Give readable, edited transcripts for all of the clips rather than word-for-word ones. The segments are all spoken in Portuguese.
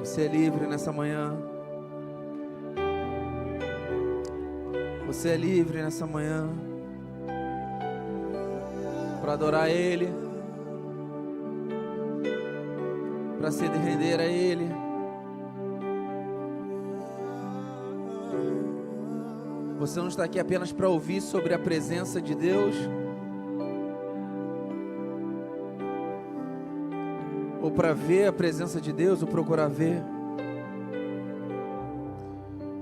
Você é livre nessa manhã. Você é livre nessa manhã para adorar Ele, para se render a Ele. Você não está aqui apenas para ouvir sobre a presença de Deus, ou para ver a presença de Deus, ou procurar ver.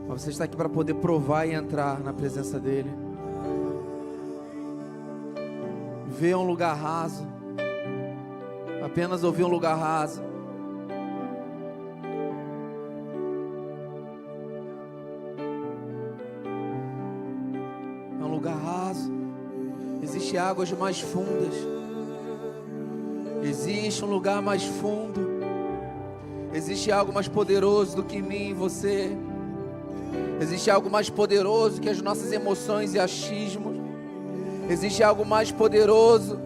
Mas você está aqui para poder provar e entrar na presença dEle. Ver um lugar raso, apenas ouvir um lugar raso. É um lugar raso. Existem águas mais fundas. Existe um lugar mais fundo. Existe algo mais poderoso do que em mim e você. Existe algo mais poderoso que as nossas emoções e achismos. Existe algo mais poderoso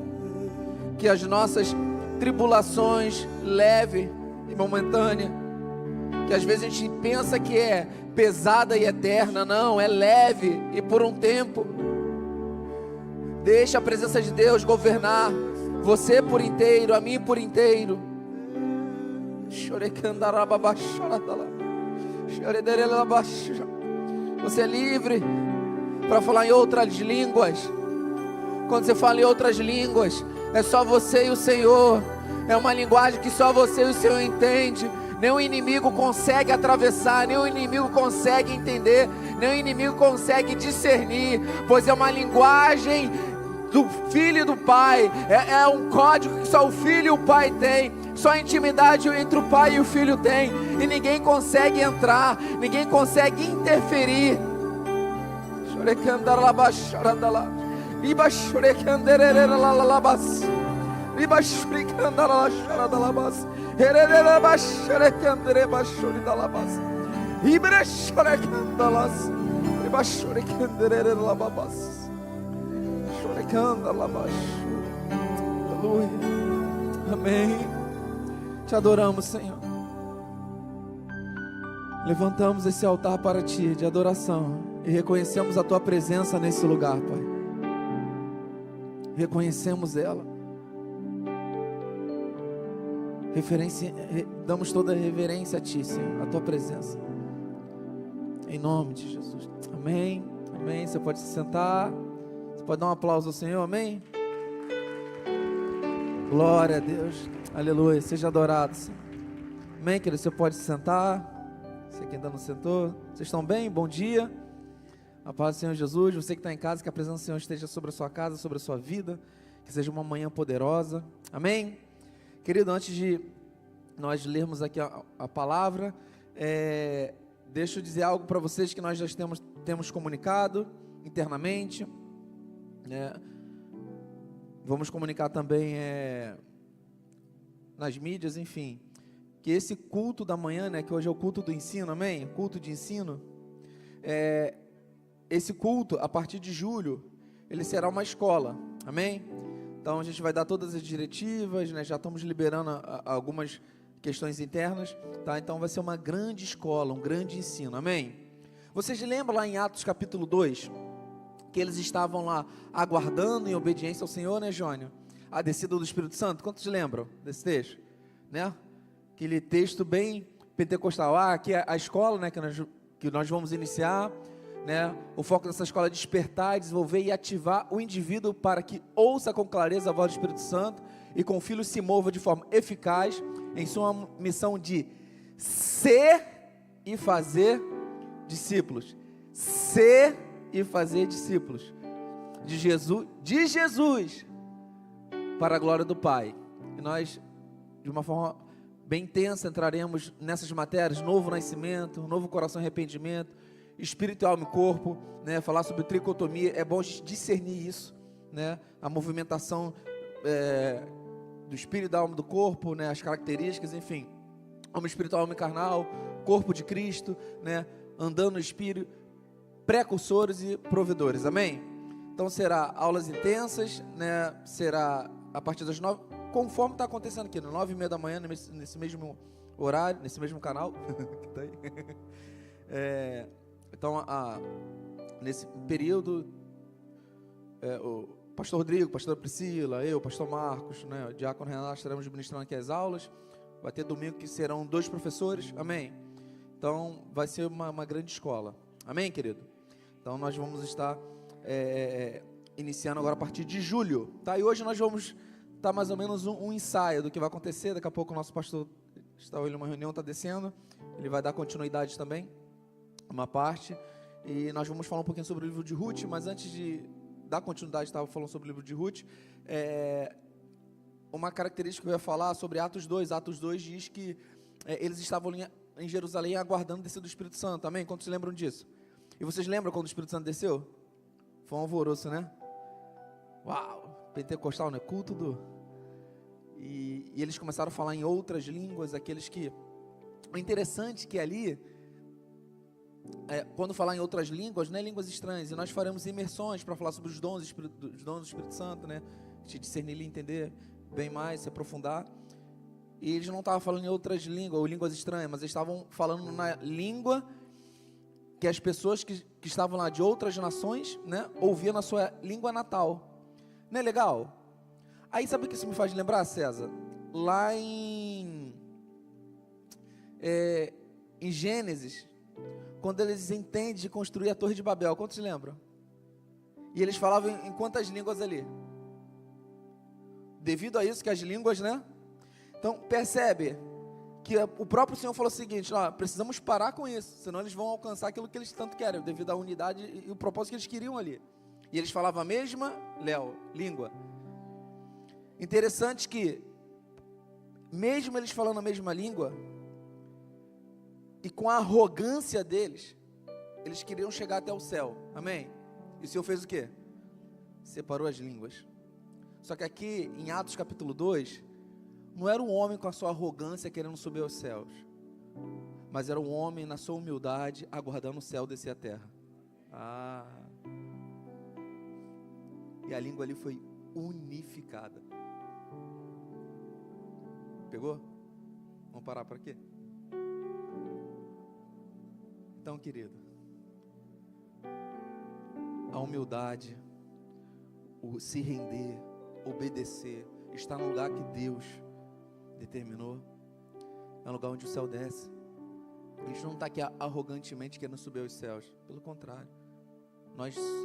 que as nossas tribulações leve e momentânea. Que às vezes a gente pensa que é pesada e eterna. Não, é leve e por um tempo. Deixa a presença de Deus governar você por inteiro, a mim por inteiro. Você é livre para falar em outras línguas. Quando você fala em outras línguas, é só você e o Senhor. É uma linguagem que só você e o Senhor entende. Nenhum inimigo consegue atravessar, nenhum inimigo consegue entender, nenhum inimigo consegue discernir, pois é uma linguagem do Filho e do Pai. É um código que só o Filho e o Pai têm. Só a intimidade entre o Pai e o Filho tem. E ninguém consegue entrar, ninguém consegue interferir. Aleluia. Amém. Te adoramos, Senhor. Levantamos esse altar para Ti de adoração e reconhecemos a Tua presença nesse lugar, Pai. Reconhecemos ela. Damos toda a reverência a Ti, Senhor, a Tua presença. Em nome de Jesus. Amém. Amém. Você pode se sentar. Você pode dar um aplauso ao Senhor. Amém. Glória a Deus. Aleluia. Seja adorado, Senhor. Amém, querido. Você pode se sentar. Você que ainda não sentou. Vocês estão bem? Bom dia. A paz do Senhor Jesus. Você que está em casa, que a presença do Senhor esteja sobre a sua casa, sobre a sua vida. Que seja uma manhã poderosa. Amém. Querido, antes de nós lermos aqui a palavra, deixa eu dizer algo para vocês que nós já temos comunicado internamente. Vamos comunicar também nas mídias, enfim, que esse culto da manhã, que hoje é o culto do ensino, amém? Culto de ensino. Esse culto, a partir de julho, ele será uma escola, amém? Então a gente vai dar todas as diretivas, já estamos liberando algumas questões internas, tá? Então vai ser uma grande escola, um grande ensino, amém? Vocês lembram lá em Atos capítulo 2, que eles estavam lá aguardando em obediência ao Senhor, Jônio? A descida do Espírito Santo. Quantos lembram desse texto? Aquele texto bem pentecostal. Aqui é a escola, que nós vamos iniciar, O foco dessa escola é despertar, desenvolver e ativar o indivíduo para que ouça com clareza a voz do Espírito Santo e com o Filho se mova de forma eficaz em sua missão de ser e fazer discípulos. Ser e fazer discípulos de Jesus para a glória do Pai. E nós, de uma forma bem intensa, entraremos nessas matérias: novo nascimento, novo coração e arrependimento, espírito, alma e corpo, falar sobre tricotomia. É bom a gente discernir isso, a movimentação do espírito, da alma e do corpo, as características, enfim, alma espiritual, alma carnal, corpo de Cristo, andando no espírito, precursores e provedores, amém? Então será aulas intensas, será a partir das 9, conforme está acontecendo aqui, 9h30 da manhã, nesse mesmo horário, nesse mesmo canal, que tá aí. Então, nesse período, o pastor Rodrigo, pastor Priscila, eu, pastor Marcos, né, o diácono Renato, estaremos ministrando aqui as aulas. Vai ter domingo que serão 2 professores, amém? Então, vai ser uma grande escola, amém, querido? Então, nós vamos estar iniciando agora a partir de julho, tá? E hoje nós vamos dar mais ou menos um ensaio do que vai acontecer. Daqui a pouco o nosso pastor está em uma reunião, está descendo, ele vai dar continuidade também, uma parte, e nós vamos falar um pouquinho sobre o livro de Ruth, mas antes de dar continuidade, estava falando sobre o livro de Ruth, uma característica que eu ia falar sobre Atos 2 diz que eles estavam em Jerusalém aguardando a descer do Espírito Santo, amém? Quantos lembram disso? E vocês lembram quando o Espírito Santo desceu? Foi um alvoroço, né? Uau, pentecostal, né? Culto do... E eles começaram a falar em outras línguas, aqueles que... O interessante é que ali, quando falar em outras línguas, não é línguas estranhas, e nós faremos imersões para falar sobre os dons do Espírito Santo, né? Te discernir e entender bem mais, se aprofundar. E eles não estavam falando em outras línguas, ou línguas estranhas, mas eles estavam falando na língua que as pessoas que estavam lá de outras nações, né, ouviam na sua língua natal. Não é legal? Aí sabe o que isso me faz lembrar, César? Lá em Gênesis, quando eles entendem de construir a Torre de Babel, quantos lembram? E eles falavam em quantas línguas ali? Devido a isso que as línguas, né? Então, percebe que o próprio Senhor falou o seguinte, precisamos parar com isso, senão eles vão alcançar aquilo que eles tanto querem, devido à unidade e o propósito que eles queriam ali. E eles falavam a mesma língua. Interessante que, mesmo eles falando a mesma língua, e com a arrogância deles, eles queriam chegar até o céu, amém? E o Senhor fez o quê? Separou as línguas. Só que aqui, em Atos capítulo 2, não era um homem com a sua arrogância querendo subir aos céus, mas era um homem na sua humildade, aguardando o céu descer à terra. E a língua ali foi unificada. Pegou? Vamos parar por aqui? Então, querido, a humildade, o se render, obedecer, estar no lugar que Deus determinou, é um lugar onde o céu desce. A gente não está aqui arrogantemente querendo subir aos céus, pelo contrário,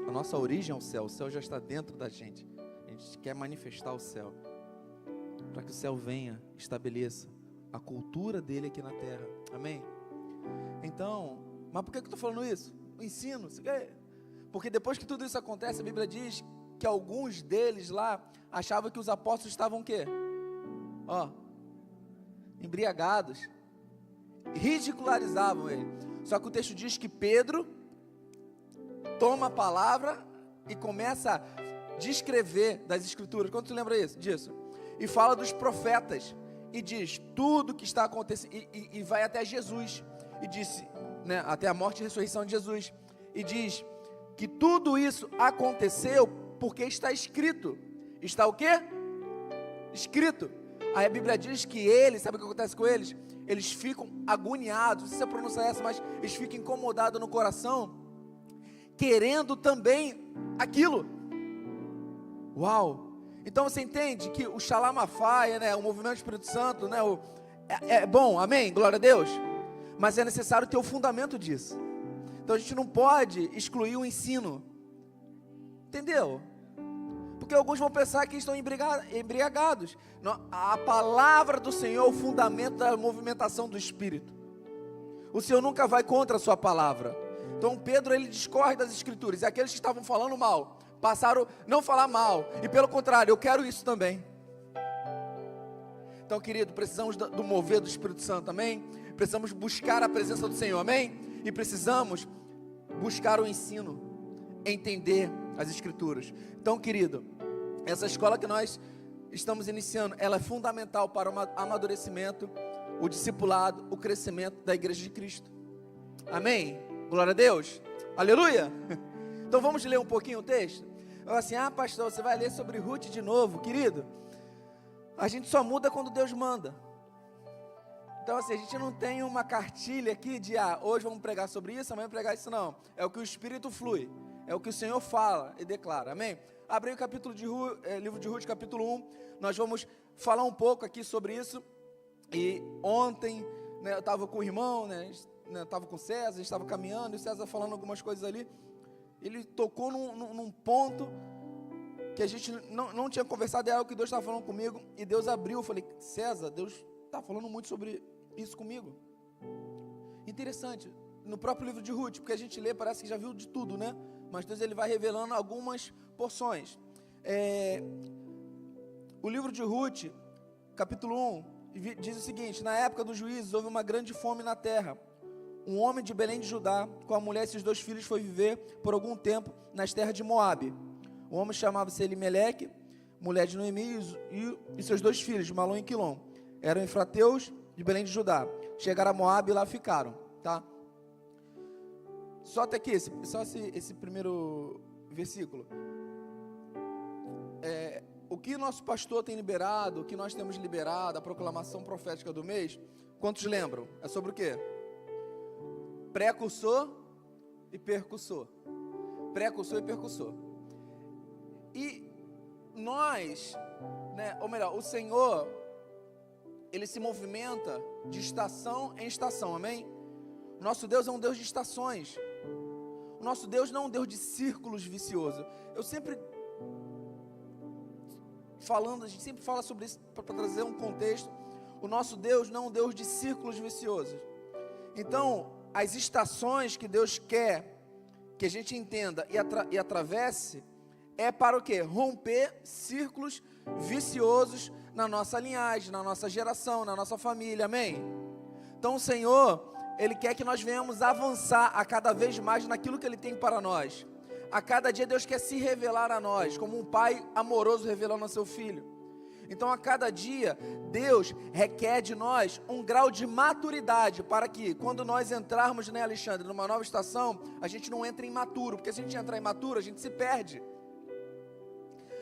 a nossa origem é o céu já está dentro da gente. A gente quer manifestar o céu, para que o céu venha, estabeleça a cultura dele aqui na terra, amém? Então, mas por que eu estou falando isso? O ensino, porque depois que tudo isso acontece, a Bíblia diz que alguns deles lá achavam que os apóstolos estavam o quê? Embriagados, ridicularizavam ele. Só que o texto diz que Pedro toma a palavra e começa a descrever das escrituras. Quando tu lembra disso? E fala dos profetas e diz tudo que está acontecendo e vai até Jesus e disse, né, até a morte e ressurreição de Jesus, e diz que tudo isso aconteceu porque está escrito. Está o quê? Escrito. Aí a Bíblia diz que eles, sabe o que acontece com eles? Eles ficam agoniados, não sei se a pronúncia é essa, mas eles ficam incomodados no coração, querendo também aquilo. Uau! Então você entende que o Shalamafaia, né, o movimento do Espírito Santo, né, é bom, amém? Glória a Deus. Mas é necessário ter o fundamento disso. Então a gente não pode excluir o ensino. Entendeu? Porque alguns vão pensar que estão embriagados. Não, a palavra do Senhor é o fundamento da movimentação do Espírito. O Senhor nunca vai contra a sua palavra. Então Pedro, ele discorre das escrituras. E aqueles que estavam falando mal, passaram a não falar mal. E pelo contrário, eu quero isso também. Então, querido, precisamos do mover do Espírito Santo, amém? Precisamos buscar a presença do Senhor, amém? E precisamos buscar o ensino, entender as escrituras. Então, querido, essa escola que nós estamos iniciando, ela é fundamental para o amadurecimento, o discipulado, o crescimento da Igreja de Cristo. Amém? Glória a Deus. Aleluia. Então vamos ler um pouquinho o texto. Eu assim, pastor, você vai ler sobre Ruth de novo, querido? A gente só muda quando Deus manda. Então assim, a gente não tem uma cartilha aqui de, hoje vamos pregar sobre isso, amanhã pregar isso, não. É o que o Espírito flui, é o que o Senhor fala e declara, amém? Abri o capítulo de livro de Ruth, capítulo 1, nós vamos falar um pouco aqui sobre isso. E ontem, né, eu estava com o irmão, né, eu estava com o César, a gente estava caminhando, e o César falando algumas coisas ali, ele tocou num ponto que a gente não tinha conversado, é algo que Deus estava falando comigo, e Deus abriu. Eu falei, César, Deus está falando muito sobre isso comigo. Interessante, no próprio livro de Ruth, porque a gente lê, parece que já viu de tudo, né? Mas Deus ele vai revelando algumas porções. O livro de Ruth, capítulo 1, diz o seguinte: na época dos juízes houve uma grande fome na terra. Um homem de Belém de Judá, com a mulher e seus 2 filhos, foi viver por algum tempo nas terras de Moabe. O homem chamava-se Elimeleque, mulher de Noemi, e seus 2 filhos, Malom e Quilom. Eram efrateus de Belém de Judá. Chegaram a Moabe e lá ficaram, tá? Só até aqui, esse primeiro versículo. O que nosso pastor tem liberado, o que nós temos liberado, a proclamação profética do mês, quantos lembram? É sobre o quê? Precursor e percussor. Precursor e percussor. E nós, né, ou melhor, o Senhor, Ele se movimenta de estação em estação, amém? O nosso Deus é um Deus de estações. O nosso Deus não é um Deus de círculos viciosos. Eu sempre a gente sempre fala sobre isso para trazer um contexto. O nosso Deus não é um Deus de círculos viciosos. Então, as estações que Deus quer que a gente entenda e atravesse, é para o quê? Romper círculos viciosos na nossa linhagem, na nossa geração, na nossa família, amém? Então o Senhor, Ele quer que nós venhamos avançar a cada vez mais naquilo que Ele tem para nós. A cada dia Deus quer se revelar a nós, como um pai amoroso revelando ao seu filho. Então a cada dia Deus requer de nós um grau de maturidade, para que quando nós entrarmos, né, Alexandre, numa nova estação, a gente não entre imaturo, porque se a gente entrar imaturo, a gente se perde.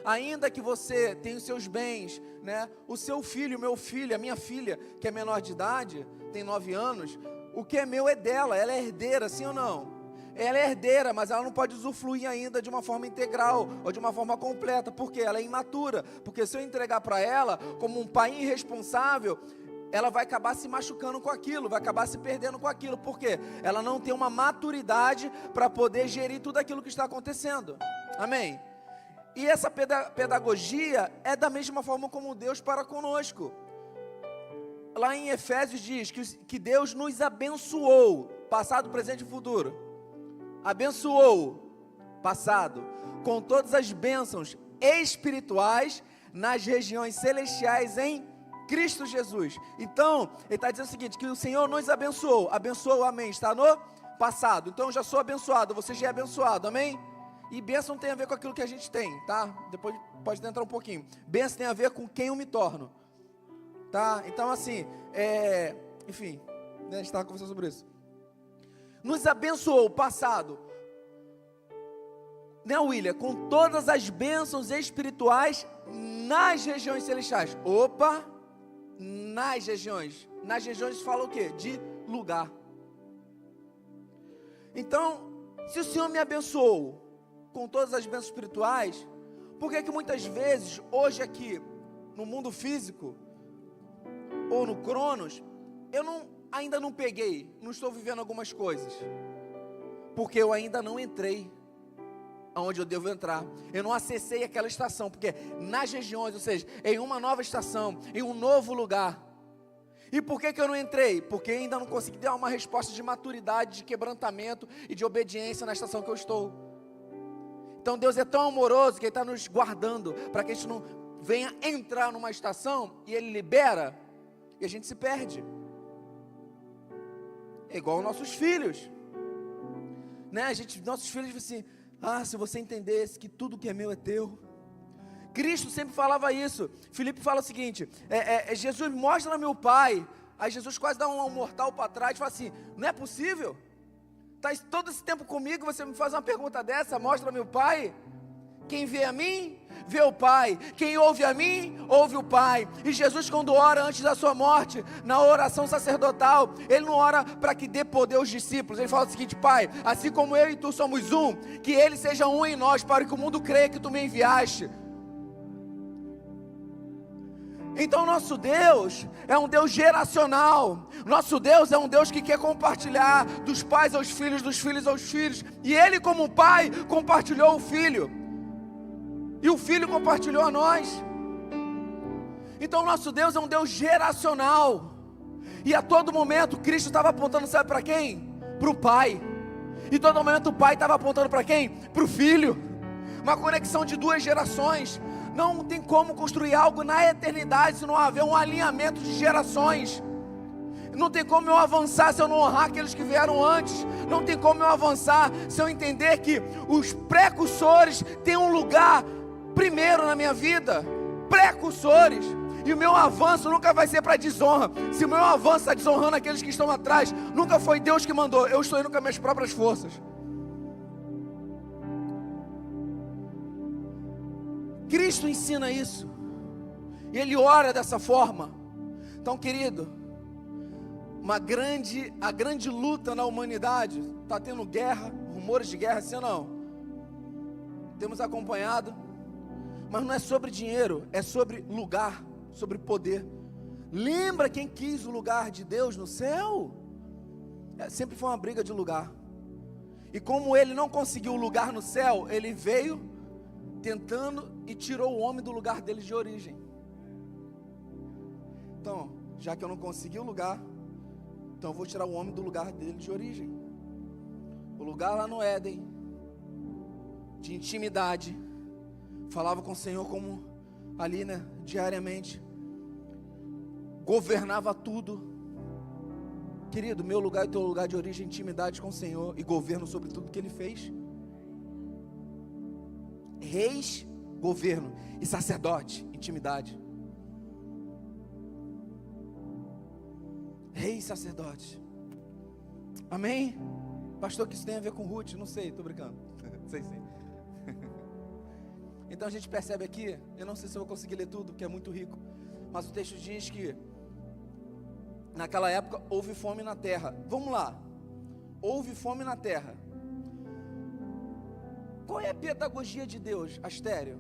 Ainda que você tenha os seus bens, né, o seu filho, o meu filho, a minha filha, que é menor de idade, tem 9 anos, o que é meu é dela, ela é herdeira, sim ou não? Ela é herdeira, mas ela não pode usufruir ainda de uma forma integral, ou de uma forma completa, porque ela é imatura, porque se eu entregar para ela, como um pai irresponsável, ela vai acabar se machucando com aquilo, vai acabar se perdendo com aquilo, porque ela não tem uma maturidade para poder gerir tudo aquilo que está acontecendo, amém? E essa pedagogia é da mesma forma como Deus para conosco. Lá em Efésios diz que Deus nos abençoou, passado, presente e futuro. Abençoou, passado, com todas as bênçãos espirituais nas regiões celestiais em Cristo Jesus. Então, ele está dizendo o seguinte, que o Senhor nos abençoou, amém, está no passado. Então eu já sou abençoado, você já é abençoado, amém? E bênção tem a ver com aquilo que a gente tem, tá? Depois pode entrar um pouquinho. Bênção tem a ver com quem eu me torno, tá? Então assim, enfim, né, a gente estava conversando sobre isso. Nos abençoou, passado, né, William? Com todas as bênçãos espirituais nas regiões celestiais. Opa, nas regiões fala o quê? De lugar. Então, se o Senhor me abençoou com todas as bênçãos espirituais, por que muitas vezes, hoje aqui, no mundo físico, ou no Cronos, eu ainda não peguei, não estou vivendo algumas coisas, porque eu ainda não entrei aonde eu devo entrar, eu não acessei aquela estação, porque nas regiões, ou seja, em uma nova estação, em um novo lugar. E por que eu não entrei? Porque ainda não consegui dar uma resposta de maturidade, de quebrantamento e de obediência na estação que eu estou. Então Deus é tão amoroso que Ele está nos guardando, para que a gente não venha entrar numa estação, e Ele libera, e a gente se perde. É igual aos nossos filhos, né? Nossos filhos dizem assim, se você entendesse que tudo que é meu é teu. Cristo sempre falava isso. Filipe fala o seguinte, Jesus, mostra meu Pai. Aí Jesus quase dá um mortal para trás e fala assim, não é possível? Está todo esse tempo comigo, você me faz uma pergunta dessa, mostra meu Pai. Quem vê a mim, vê o Pai. Quem ouve a mim, ouve o Pai. E Jesus, quando ora antes da sua morte, na oração sacerdotal, ele não ora para que dê poder aos discípulos. Ele fala o seguinte: Pai, assim como eu e tu somos um, que ele seja um em nós, para que o mundo creia que tu me enviaste. Então nosso Deus é um Deus geracional. Nosso Deus é um Deus que quer compartilhar dos pais aos filhos, dos filhos aos filhos. E ele, como pai, compartilhou o filho, e o filho compartilhou a nós. Então nosso Deus é um Deus geracional. E a todo momento Cristo estava apontando, sabe para quem? Para o Pai. E todo momento o Pai estava apontando para quem? Para o Filho. Uma conexão de duas gerações. Não tem como construir algo na eternidade se não houver um alinhamento de gerações. Não tem como eu avançar se eu não honrar aqueles que vieram antes. Não tem como eu avançar se eu entender que os precursores têm um lugar primeiro na minha vida. Precursores. E o meu avanço nunca vai ser para desonra. Se o meu avanço está desonrando aqueles que estão atrás, nunca foi Deus que mandou. Eu estou indo com as minhas próprias forças. Cristo ensina isso. E Ele ora dessa forma. Então, querido, a grande luta na humanidade, está tendo guerra, rumores de guerra, sim ou não? Temos acompanhado. Mas não é sobre dinheiro, é sobre lugar, sobre poder. Lembra quem quis o lugar de Deus no céu? Sempre foi uma briga de lugar. E como ele não conseguiu o lugar no céu, ele veio tentando e tirou o homem do lugar dele de origem. Então, já que eu não consegui o lugar, então eu vou tirar o homem do lugar dele de origem. O lugar lá no Éden, de intimidade, falava com o Senhor como ali, diariamente, governava tudo. Querido, meu lugar e teu lugar de origem, intimidade com o Senhor e governo sobre tudo que Ele fez. Reis, governo, e sacerdote, intimidade. Rei e sacerdote. Amém? Pastor, que isso tem a ver com Ruth? Não sei, estou brincando. Sei sim. Então a gente percebe aqui, eu não sei se eu vou conseguir ler tudo, porque é muito rico, mas o texto diz que naquela época houve fome na terra. Vamos lá. Houve fome na terra. Qual é a pedagogia de Deus, Astério?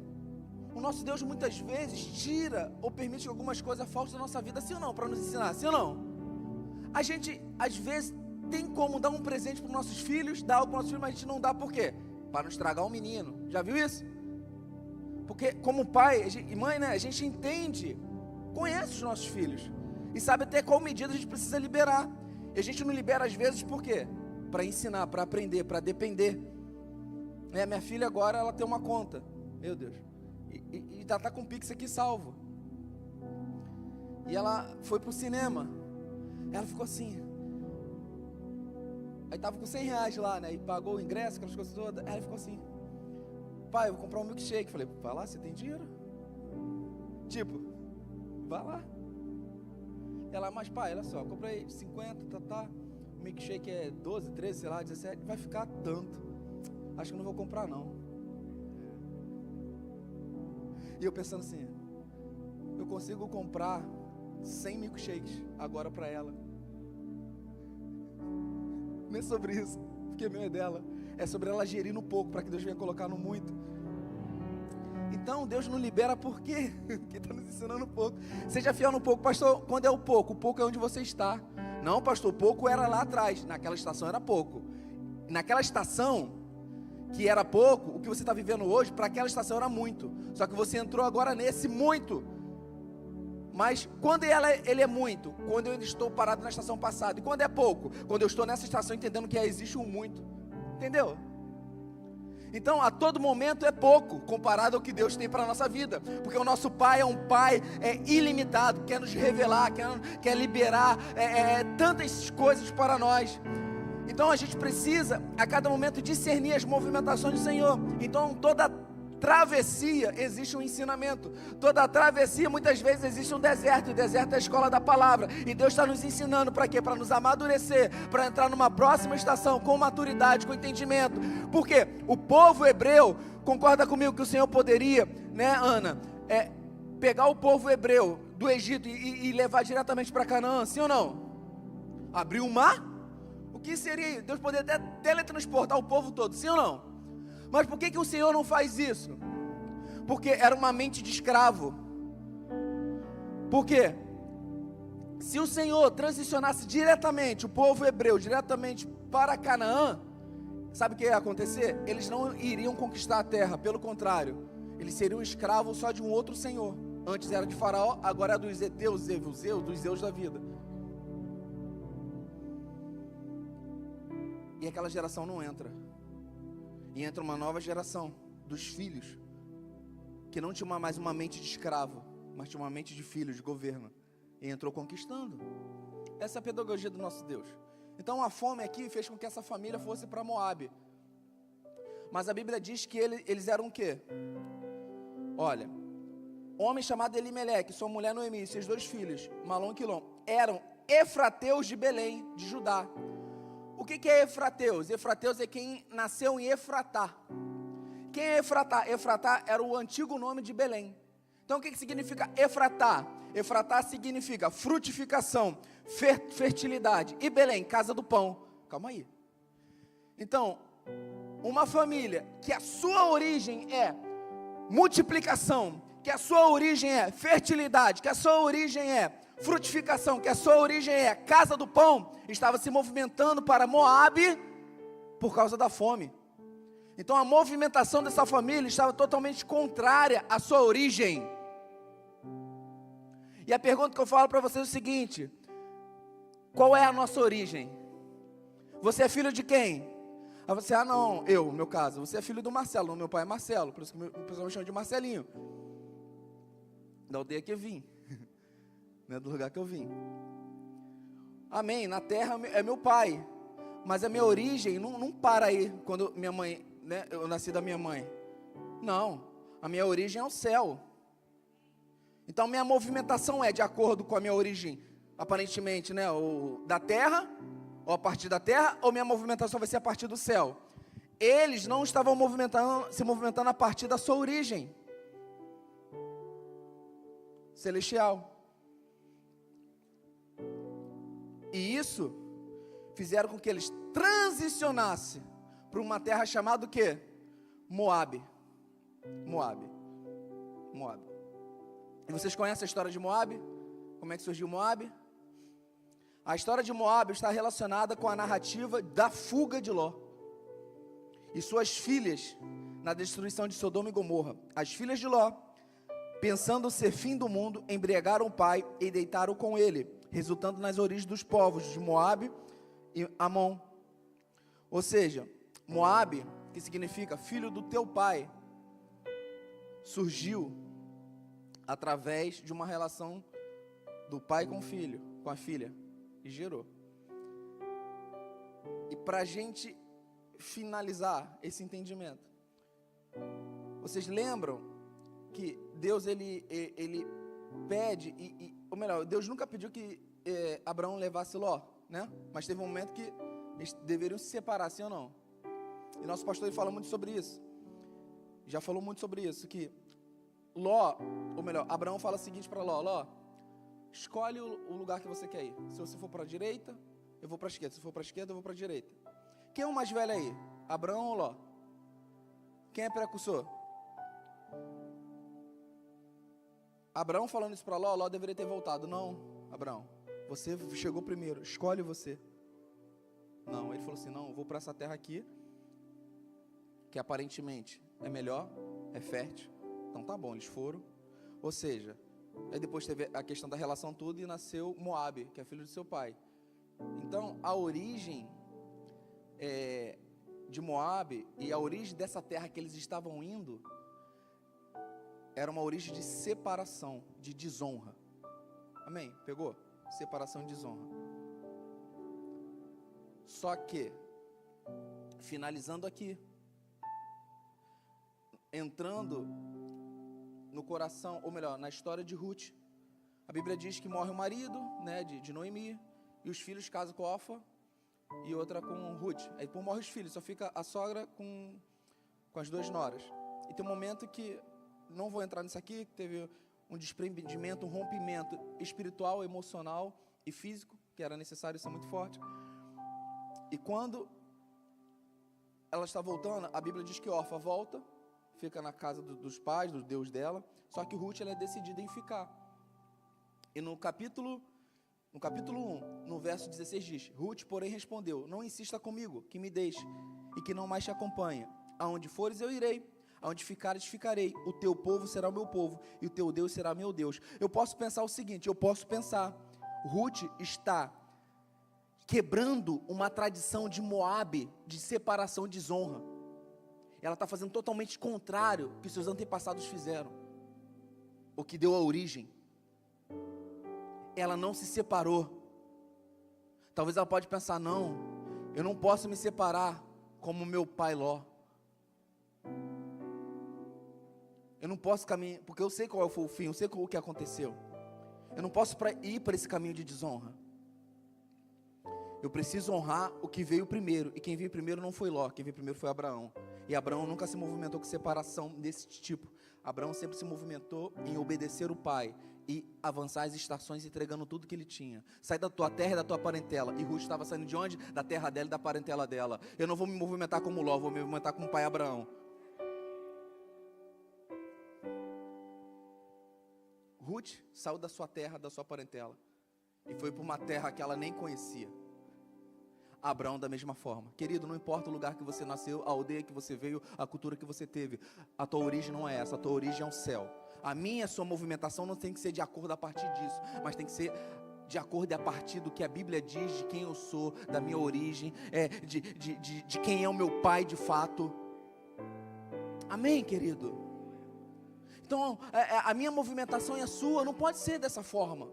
O nosso Deus muitas vezes tira ou permite algumas coisas falsas da nossa vida, sim ou não? Para nos ensinar, sim ou não? A gente, às vezes, tem como dar um presente para os nossos filhos, dar algo para os nossos filhos, mas a gente não dá por quê? Para não estragar o menino. Já viu isso? Porque como pai e mãe, a gente entende, conhece os nossos filhos e sabe até qual medida a gente precisa liberar. E a gente não libera às vezes por quê? Para ensinar, para aprender, para depender. Minha filha agora, ela tem uma conta, meu Deus, e ela está com o Pix aqui salvo. E ela foi para o cinema, ela ficou assim, aí estava com R$100 lá, e pagou o ingresso, aquelas coisas todas. Aí ela ficou assim: pai, eu vou comprar um milkshake. Falei: vai lá, você tem dinheiro? Tipo, vai lá. Ela: mas pai, olha só, comprei 50, o milkshake é 12, 13, sei lá, 17, vai ficar tanto. Acho que não vou comprar não. E eu pensando assim, eu consigo comprar 100 milkshakes agora para ela. Não é sobre isso, porque meu é dela. É sobre ela gerir no pouco, para que Deus venha colocar no muito. Então Deus não libera por quê? Porque está nos ensinando pouco. Seja fiel no pouco. Pastor, quando é o pouco é onde você está. Não, pastor, pouco era lá atrás. Naquela estação era pouco. Naquela estação que era pouco, o que você está vivendo hoje, para aquela estação era muito. Só que você entrou agora nesse muito. Mas quando ele é muito? Quando eu ainda estou parado na estação passada. E quando é pouco? Quando eu estou nessa estação entendendo que existe um muito. Entendeu? Então a todo momento é pouco comparado ao que Deus tem para a nossa vida. Porque o nosso Pai é um Pai ilimitado. Quer nos revelar, quer liberar tantas coisas para nós. Então a gente precisa a cada momento discernir as movimentações do Senhor. Então travessia existe um ensinamento. Toda travessia, muitas vezes, existe um deserto. E o deserto é a escola da palavra. E Deus está nos ensinando para quê? Para nos amadurecer, para entrar numa próxima estação com maturidade, com entendimento. Porque o povo hebreu, concorda comigo que o Senhor poderia, né, Ana, pegar o povo hebreu do Egito e levar diretamente para Canaã, sim ou não? Abrir o mar? O que seria? Deus poderia até teletransportar o povo todo, sim ou não? Mas por que o Senhor não faz isso? Porque era uma mente de escravo. Por quê? Se o Senhor transicionasse diretamente o povo hebreu, diretamente para Canaã, sabe o que ia acontecer? Eles não iriam conquistar a terra, pelo contrário, eles seriam escravos só de um outro Senhor. Antes era de Faraó, agora é dos heteus, Zeus, dos Zeus da vida. E aquela geração não entra. E entra uma nova geração dos filhos, que não tinha mais uma mente de escravo, mas tinha uma mente de filho, de governo. E entrou conquistando. Essa é a pedagogia do nosso Deus. Então a fome aqui fez com que essa família fosse para Moabe. Mas a Bíblia diz que eles eram o quê? Olha, homem chamado Elimeleque, sua mulher Noemi e seus 2 filhos, Malom e Quilom, eram efrateus de Belém, de Judá. O que é efrateus? Efrateus é quem nasceu em Efratá. Quem é Efratá? Efratá era o antigo nome de Belém. Então o que significa Efratá? Efratá significa frutificação, fertilidade. E Belém, casa do pão. Calma aí. Então, uma família que a sua origem é multiplicação, que a sua origem é fertilidade, que a sua origem é frutificação, que a sua origem é casa do pão, estava se movimentando para Moabe por causa da fome. Então a movimentação dessa família estava totalmente contrária à sua origem. E a pergunta que eu falo para vocês é o seguinte: qual é a nossa origem? Você é filho de quem? Aí você, não, no meu caso, você é filho do Marcelo, não, meu pai é Marcelo, por isso que o pessoal me chama de Marcelinho. Da aldeia que eu vim. Não é do lugar que eu vim. Amém, na terra é meu pai, mas a minha origem não para aí, quando minha mãe, né, eu nasci da minha mãe. Não, a minha origem é o céu. Então minha movimentação é de acordo com a minha origem, aparentemente, né, ou da terra, ou a partir da terra, ou minha movimentação vai ser a partir do céu. Eles não estavam se movimentando a partir da sua origem celestial. E isso fizeram com que eles transicionassem para uma terra chamada o quê? Moabe. Moabe. E vocês conhecem a história de Moabe? Como é que surgiu Moabe? A história de Moabe está relacionada com a narrativa da fuga de Ló e suas filhas na destruição de Sodoma e Gomorra. As filhas de Ló, pensando ser fim do mundo, embriagaram o pai e deitaram com ele, resultando nas origens dos povos de Moabe e Amon. Ou seja, Moabe, que significa filho do teu pai, surgiu através de uma relação do pai com o filho, com a filha, e gerou. E para a gente finalizar esse entendimento, vocês lembram que Deus ele pede, ou melhor, Deus nunca pediu que Abraão levasse Ló, né? Mas teve um momento que eles deveriam se separar, sim ou não? E nosso pastor ele fala muito sobre isso. Já falou muito sobre isso, que Ló, ou melhor, Abraão fala o seguinte para Ló: Ló, escolhe o lugar que você quer ir. Se você for para a direita, eu vou para a esquerda. Se for para a esquerda, eu vou para a direita. Quem é o mais velho aí? Abraão ou Ló? Quem é precursor? Abraão falando isso para Ló, Ló deveria ter voltado. Não, Abraão, você chegou primeiro, escolhe você. Não, ele falou assim: não, eu vou para essa terra aqui, que aparentemente é melhor, é fértil. Então tá bom, eles foram. Ou seja, aí depois teve a questão da relação tudo e nasceu Moabe, que é filho do seu pai. Então a origem de Moabe e a origem dessa terra que eles estavam indo era uma origem de separação, de desonra. Amém? Pegou? Separação e desonra. Só que, finalizando aqui, entrando no coração, ou melhor, na história de Ruth. A Bíblia diz que morre o marido, né, de Noemi, e os filhos casam com Orfa e outra com Ruth. Aí por morre os filhos, só fica a sogra com as duas noras. E tem um momento que, não vou entrar nisso aqui, que teve um desprendimento, um rompimento espiritual, emocional e físico, que era necessário, isso é muito forte. E quando ela está voltando, a Bíblia diz que Orfa volta, fica na casa dos pais, do Deus dela, só que Ruth, ela é decidida em ficar. E no capítulo 1, no verso 16 diz: Ruth, porém, respondeu: não insista comigo, que me deixe, e que não mais te acompanhe. Aonde fores eu irei, aonde ficares ficarei, o teu povo será o meu povo, e o teu Deus será meu Deus. Eu posso pensar o seguinte, Ruth está quebrando uma tradição de Moabe, de separação e desonra. Ela está fazendo totalmente contrário ao que seus antepassados fizeram, o que deu a origem. Ela não se separou. Talvez ela pode pensar, não, eu não posso me separar como meu pai Ló. Eu não posso caminhar, porque eu sei qual foi o fim, eu sei o que aconteceu. Eu não posso ir para esse caminho de desonra. Eu preciso honrar o que veio primeiro. E quem veio primeiro não foi Ló, quem veio primeiro foi Abraão. E Abraão nunca se movimentou com separação desse tipo. Abraão sempre se movimentou em obedecer o pai e avançar as estações, entregando tudo que ele tinha. Sai da tua terra e da tua parentela. E Ruth estava saindo de onde? Da terra dela e da parentela dela. Eu não vou me movimentar como Ló, vou me movimentar como o pai Abraão. Ruth saiu da sua terra, da sua parentela, e foi para uma terra que ela nem conhecia. Abraão da mesma forma. Querido, não importa o lugar que você nasceu, a aldeia que você veio, a cultura que você teve, a tua origem não é essa, a tua origem é o céu. A minha, a sua movimentação não tem que ser de acordo a partir disso, mas tem que ser de acordo a partir do que a Bíblia diz, de quem eu sou, da minha origem, de quem é o meu pai de fato. Amém, querido? Então, a minha movimentação e a sua não pode ser dessa forma.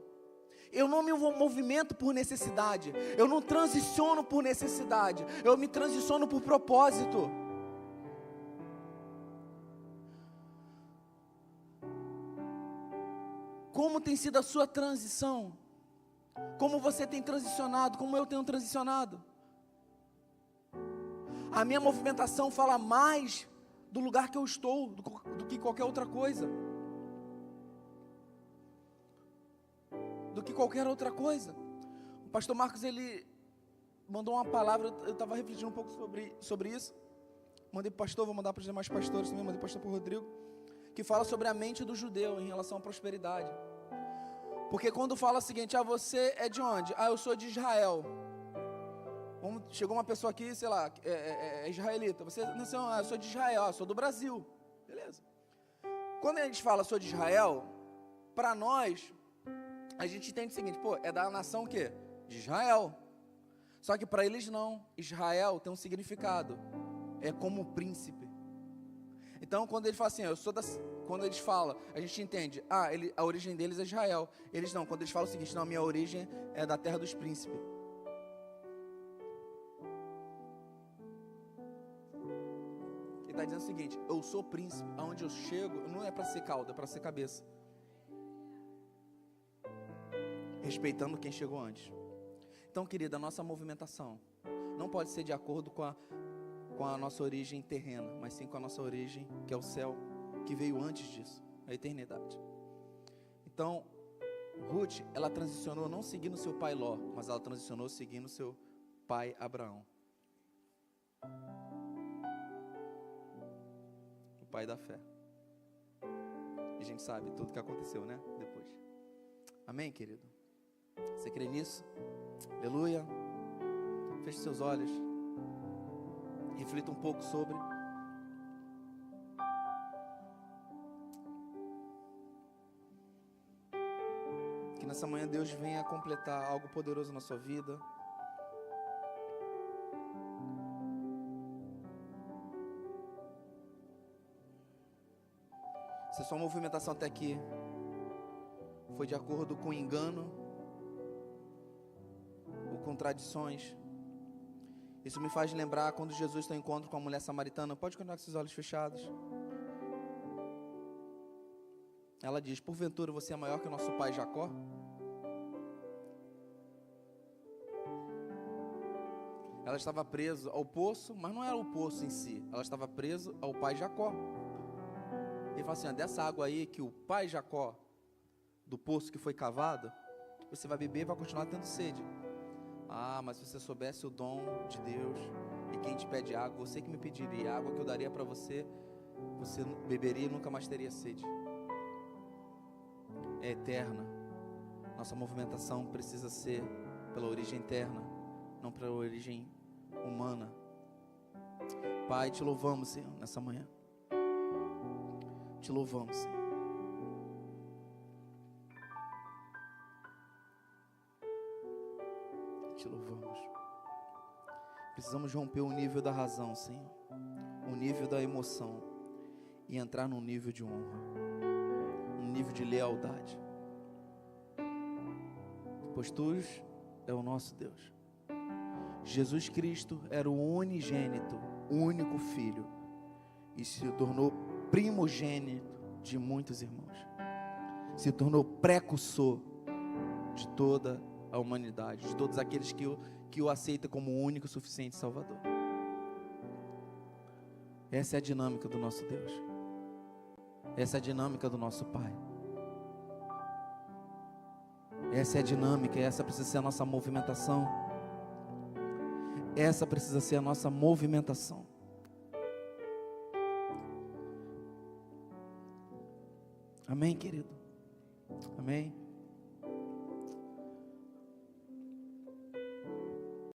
Eu não me movimento por necessidade, eu não transiciono por necessidade, eu me transiciono por propósito. Como tem sido a sua transição? Como você tem transicionado? Como eu tenho transicionado? A minha movimentação fala mais do lugar que eu estou do que qualquer outra coisa. O pastor Marcos, ele mandou uma palavra, eu estava refletindo um pouco sobre isso. Mandei para o pastor, vou mandar para os demais pastores também, mandei para o pastor Rodrigo, que fala sobre a mente do judeu em relação à prosperidade. Porque quando fala o seguinte, você é de onde? Eu sou de Israel. Chegou uma pessoa aqui, sei lá, é israelita. Você nasceu, eu sou de Israel, eu sou do Brasil. Beleza. Quando a gente fala sou de Israel, para nós, a gente entende o seguinte, é da nação o quê? De Israel. Só que para eles não. Israel tem um significado. É como príncipe. Então quando ele fala assim, quando eles falam, a gente entende, a origem deles é Israel. Eles não, quando eles falam o seguinte, não, minha origem é da terra dos príncipes. Ele está dizendo o seguinte, eu sou príncipe, aonde eu chego, não é para ser cauda, é para ser cabeça. Respeitando quem chegou antes. Então, querida, a nossa movimentação não pode ser de acordo com a nossa origem terrena, mas sim com a nossa origem, que é o céu, que veio antes disso, a eternidade. Então, Ruth, ela transicionou não seguindo seu pai Ló, mas ela transicionou seguindo seu pai Abraão, o pai da fé. E a gente sabe tudo que aconteceu, né? Depois. Amém, querido? Você crê nisso? Aleluia. Feche seus olhos. Reflita um pouco sobre. Que nessa manhã Deus venha completar algo poderoso na sua vida. Se a sua movimentação até aqui foi de acordo com engano ou com tradições, isso me faz lembrar quando Jesus tem um encontro com a mulher samaritana. Pode continuar com seus olhos fechados. ela diz: porventura você é maior que o nosso pai Jacó? Ela estava presa ao poço, mas não era o poço em si, ela estava presa ao pai Jacó. Ele fala assim: dessa água aí que o pai Jacó, do poço que foi cavado, você vai beber e vai continuar tendo sede. Ah, mas se você soubesse o dom de Deus, e quem te pede água, você que me pediria, a água que eu daria para você, você beberia e nunca mais teria sede. É eterna. Nossa movimentação precisa ser pela origem eterna, não pela origem humana. Pai, te louvamos, Senhor, nessa manhã. Te louvamos, Senhor. Te louvamos. Precisamos romper o nível da razão, Senhor, o nível da emoção, e entrar num nível de honra, num nível de lealdade, pois Tu é o nosso Deus. Jesus Cristo era o unigênito, o único Filho, e se tornou primogênito de muitos irmãos, se tornou precursor de toda a humanidade, de todos aqueles que o aceitam como o único, suficiente Salvador. Essa é a dinâmica do nosso Deus, essa é a dinâmica do nosso Pai, essa é a dinâmica, essa precisa ser a nossa movimentação, essa precisa ser a nossa movimentação. Amém, querido? Amém?